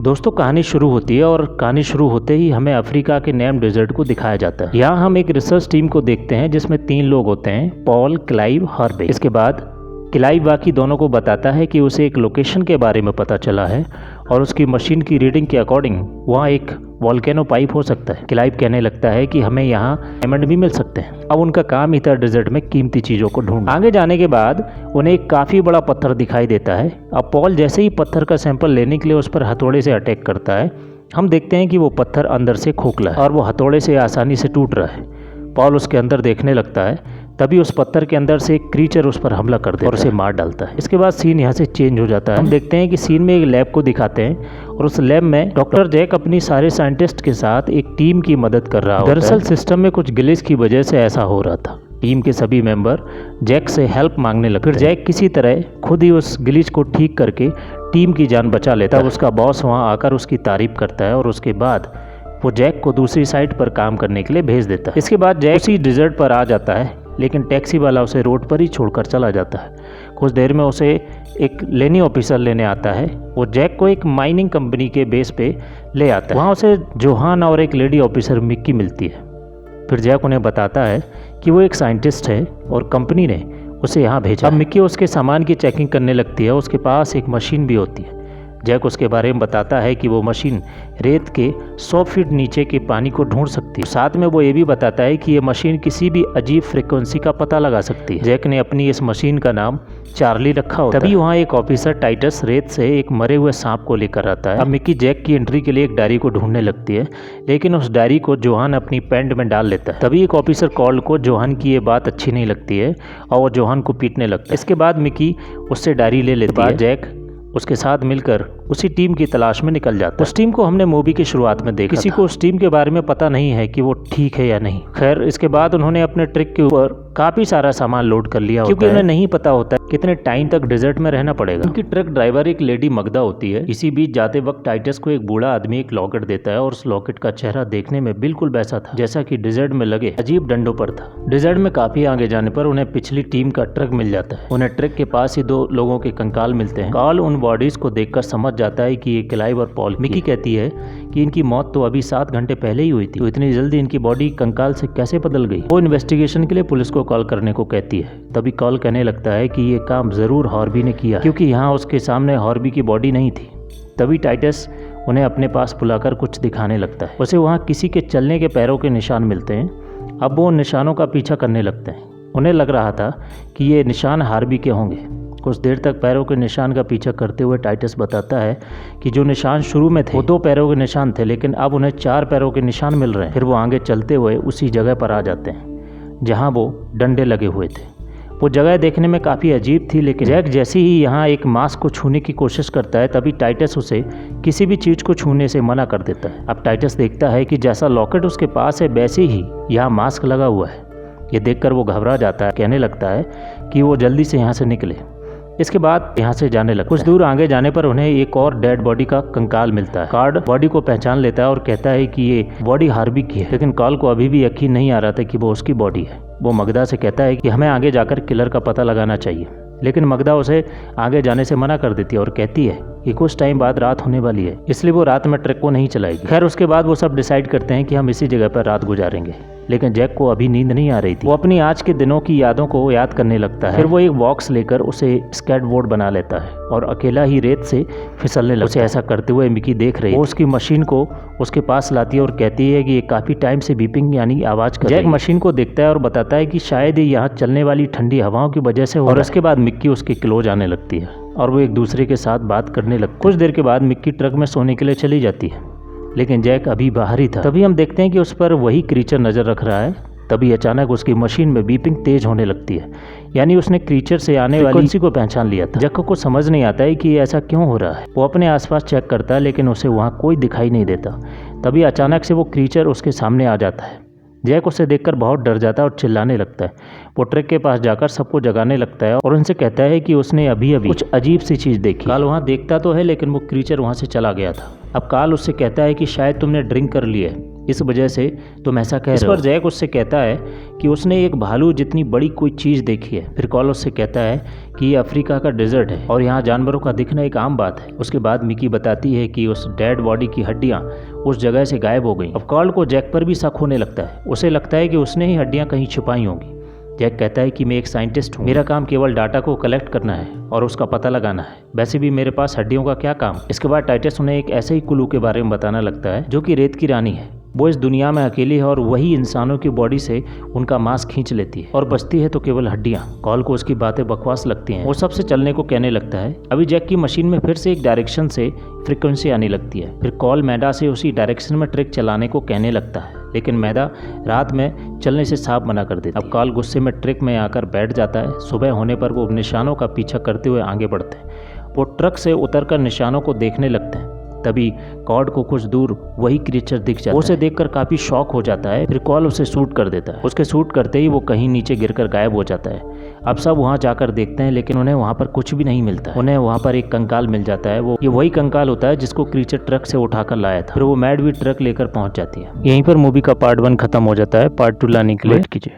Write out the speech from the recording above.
दोस्तों कहानी शुरू होती है और कहानी शुरू होते ही हमें अफ्रीका के नैम डेजर्ट को दिखाया जाता है। यहाँ हम एक रिसर्च टीम को देखते हैं जिसमें 3 लोग होते हैं, पॉल, क्लाइव, हार्वे। इसके बाद क्लाइव बाकी दोनों को बताता है कि उसे एक लोकेशन के बारे में पता चला है और उसकी मशीन की रीडिंग के अकॉर्डिंग वहाँ एक वॉल्केनो पाइप हो सकता है। क्लाइव कहने लगता है कि हमें यहाँ डायमंड भी मिल सकते हैं। अब उनका काम ही था डेजर्ट में कीमती चीज़ों को ढूंढना। आगे जाने के बाद उन्हें एक काफ़ी बड़ा पत्थर दिखाई देता है। अब पॉल जैसे ही पत्थर का सैंपल लेने के लिए उस पर हथौड़े से अटैक करता है, हम देखते हैं कि वो पत्थर अंदर से खोखला है और वो हथौड़े से आसानी से टूट रहा है। पॉल उसके अंदर देखने लगता है, तभी उस पत्थर के अंदर से एक क्रीचर उस पर हमला कर देता है और उसे मार डालता है। इसके बाद सीन यहाँ से चेंज हो जाता है। हम देखते हैं कि सीन में एक लैब को दिखाते हैं और उस लैब में डॉक्टर जैक अपनी सारे साइंटिस्ट के साथ एक टीम की मदद कर रहा है। दरअसल सिस्टम में कुछ ग्लिच की वजह से ऐसा हो रहा था। टीम के सभी मेंबर जैक से हेल्प मांगने लगे। फिर जैक किसी तरह खुद ही उस ग्लिच को ठीक करके टीम की जान बचा लेता है। उसका बॉस वहाँ आकर उसकी तारीफ करता है और उसके बाद वो जैक को दूसरी साइड पर काम करने के लिए भेज देता है। इसके बाद जैक उसी डिजर्ट पर आ जाता है, लेकिन टैक्सी वाला उसे रोड पर ही छोड़कर चला जाता है। कुछ देर में उसे एक लेनी ऑफिसर लेने आता है। वो जैक को एक माइनिंग कंपनी के बेस पे ले आता है। वहाँ उसे जोहान और एक लेडी ऑफिसर मिक्की मिलती है। फिर जैक उन्हें बताता है कि वो एक साइंटिस्ट है और कंपनी ने उसे यहाँ भेजा। अब मिक्की उसके सामान की चेकिंग करने लगती है। उसके पास एक मशीन भी होती है। जैक उसके बारे में बताता है कि वो मशीन रेत के 100 फीट नीचे के पानी को ढूंढ सकती है। साथ में वो ये भी बताता है कि ये मशीन किसी भी अजीब फ्रीक्वेंसी का पता लगा सकती है। जैक ने अपनी इस मशीन का नाम चार्ली रखा होता है। तभी वहाँ एक ऑफिसर टाइटस रेत से एक मरे हुए सांप को लेकर आता है। अब मिक्की जैक की एंट्री के लिए एक डायरी को ढूंढने लगती है, लेकिन उस डायरी को जोहान अपनी पैंट में डाल लेता है। तभी एक ऑफिसर कॉल को जोहान की ये बात अच्छी नहीं लगती है और वो जोहान को पीटने लगता है। इसके बाद मिक्की उससे डायरी ले लेती है। जैक उसके साथ मिलकर उसी टीम की तलाश में निकल जाता है। उस टीम को हमने मूवी की शुरुआत में देखा। किसी को उस टीम के बारे में पता नहीं है कि वो ठीक है या नहीं। खैर इसके बाद उन्होंने अपने ट्रक के ऊपर काफी सारा सामान लोड कर लिया क्योंकि उन्हें नहीं पता होता कितने टाइम तक डेजर्ट में रहना पड़ेगा। उनकी ट्रक ड्राइवर एक लेडी मगदा होती है। इसी बीच जाते वक्त टाइटस को एक बूढ़ा आदमी एक लॉकेट देता है और उस लॉकेट का चेहरा देखने में बिल्कुल वैसा था जैसा कि डेजर्ट में लगे अजीब डंडों पर था। डेजर्ट में काफी आगे जाने पर उन्हें पिछली टीम का ट्रक मिल जाता है। उन्हें ट्रक के पास ही 2 लोगों के कंकाल मिलते हैं। कार्ल उन बॉडीज को देखकर समझ जाता है कि ये क्लाइव और पॉल। मिक्की कहती है कि इनकी मौत तो अभी 7 घंटे पहले ही हुई थी, तो इतनी जल्दी इनकी बॉडी कंकाल से कैसे बदल गई। वो इन्वेस्टिगेशन के लिए पुलिस को कॉल करने को कहती है। तभी कॉल कहने लगता है कि ये काम जरूर हॉर्बी ने किया क्योंकि यहाँ उसके सामने हॉर्बी की बॉडी नहीं थी। तभी टाइटस उन्हें अपने पास बुलाकर कुछ दिखाने लगता है। उसे वहाँ किसी के चलने के पैरों के निशान मिलते हैं। अब वो उन निशानों का पीछा करने लगते हैं। उन्हें लग रहा था कि ये निशान हार्बी के होंगे। कुछ देर तक पैरों के निशान का पीछा करते हुए टाइटस बताता है कि जो निशान शुरू में थे वो 2 पैरों के निशान थे, लेकिन अब उन्हें 4 पैरों के निशान मिल रहे हैं। फिर वो आगे चलते हुए उसी जगह पर आ जाते हैं जहां वो डंडे लगे हुए थे। वो जगह देखने में काफ़ी अजीब थी, लेकिन जैक जैसे ही यहाँ एक मास्क को छूने की कोशिश करता है तभी टाइटस उसे किसी भी चीज़ को छूने से मना कर देता है। अब टाइटस देखता है कि जैसा लॉकेट उसके पास है वैसे ही यहाँ मास्क लगा हुआ है। ये देखकर वो घबरा जाता है, कहने लगता है कि वो जल्दी से यहाँ से निकले। इसके बाद यहाँ से जाने लगता है। कुछ दूर आगे जाने पर उन्हें एक और डेड बॉडी का कंकाल मिलता है। कार्ड बॉडी को पहचान लेता है और कहता है कि ये बॉडी हार्बी की है, लेकिन कार्ल को अभी भी यकीन नहीं आ रहा था कि वो उसकी बॉडी है। वो मगदा से कहता है कि हमें आगे जाकर किलर का पता लगाना चाहिए, लेकिन मगदा उसे आगे जाने से मना कर देती है और कहती है कि कुछ टाइम बाद रात होने वाली है, इसलिए वो रात में ट्रक को नहीं चलाएगी। खैर उसके बाद वो सब डिसाइड करते हैं कि हम इसी जगह पर रात गुजारेंगे, लेकिन जैक को अभी नींद नहीं आ रही थी। वो अपनी आज के दिनों की यादों को याद करने लगता है। फिर वो एक बॉक्स लेकर उसे स्केटबोर्ड बना लेता है और अकेला ही रेत से फिसलने लगता है। उसे ऐसा करते हुए मिक्की देख रही है। वो उसकी मशीन को उसके पास लाती है और कहती है कि ये काफी टाइम से बीपिंग यानी आवाज कर रही है। जैक मशीन को देखता है और बताता है कि शायद ये यहाँ चलने वाली ठंडी हवाओं की वजह से हो रहा है। और उसके बाद मिक्की उसके क्लोज आने लगती है और वो एक दूसरे के साथ बात करने लगती है। कुछ देर के बाद मिक्की ट्रक में सोने के लिए चली जाती है, लेकिन जैक अभी बाहर ही था। तभी हम देखते हैं कि उस पर वही क्रीचर नजर रख रहा है। तभी अचानक उसकी मशीन में बीपिंग तेज होने लगती है, यानी उसने क्रीचर से आने वाली फ्रीक्वेंसी को पहचान लिया था। जैक को समझ नहीं आता है कि ऐसा क्यों हो रहा है। वो अपने आसपास चेक करता है, लेकिन उसे वहाँ कोई दिखाई नहीं देता। तभी अचानक से वो क्रीचर उसके सामने आ जाता है। जैक उसे देखकर बहुत डर जाता है और चिल्लाने लगता है। वो ट्रक के पास जाकर सबको जगाने लगता है और उनसे कहता है कि उसने अभी अभी कुछ अजीब सी चीज़ देखी। कार्ल वहाँ देखता तो है, लेकिन वो क्रीचर वहाँ से चला गया था। अब कार्ल उससे कहता है कि शायद तुमने ड्रिंक कर ली है, इस वजह से तुम ऐसा कह रहे हो। इस पर जैक उससे कहता है कि उसने एक भालू जितनी बड़ी कोई चीज़ देखी है। फिर कॉल उससे कहता है कि ये अफ्रीका का डेजर्ट है और यहाँ जानवरों का दिखना एक आम बात है। उसके बाद मिकी बताती है कि उस डेड बॉडी की हड्डियाँ उस जगह से गायब हो गई। अब कॉल को जैक पर भी शक होने लगता है। उसे लगता है कि उसने ही हड्डियाँ कहीं छुपाई होंगी। जैक कहता है कि मैं एक साइंटिस्ट हूँ, मेरा काम केवल डाटा को कलेक्ट करना है और उसका पता लगाना है, वैसे भी मेरे पास हड्डियों का क्या काम। इसके बाद टाइटस उन्हें एक ऐसे ही कुल्लू के बारे में बताना लगता है जो कि रेत की रानी है। वो इस दुनिया में अकेली है और वही इंसानों की बॉडी से उनका मांस खींच लेती है और बचती है तो केवल हड्डियाँ। कॉल को उसकी बातें बकवास लगती हैं। वो सबसे चलने को कहने लगता है। अभी जैक की मशीन में फिर से एक डायरेक्शन से फ्रीक्वेंसी आने लगती है। फिर कॉल मैदा से उसी डायरेक्शन में ट्रिक चलाने को कहने लगता है, लेकिन मैदा रात में चलने से साफ मना कर देती है। अब कॉल गुस्से में ट्रिक में आकर बैठ जाता है। सुबह होने पर वो निशानों का पीछा करते हुए आगे बढ़ते हैं। वो ट्रक से उतरकर निशानों को देखने लगते हैं। तभी कॉड को कुछ दूर वही क्रिएचर दिख जाता है। उसे देखकर काफी शॉक हो जाता है। फिर कॉल उसे शूट कर देता है। उसके शूट करते ही वो कहीं नीचे गिरकर गायब हो जाता है। अब सब वहाँ जाकर देखते हैं, लेकिन उन्हें वहाँ पर कुछ भी नहीं मिलता है। उन्हें वहाँ पर एक कंकाल मिल जाता है। ये वही कंकाल होता है जिसको क्रिएचर ट्रक से उठाकर लाया था। फिर वो मैड भी ट्रक लेकर पहुँच जाती है। यहीं पर मूवी का पार्ट 1 खत्म हो जाता है। पार्ट 2 लाने के लिए वेट कीजिए।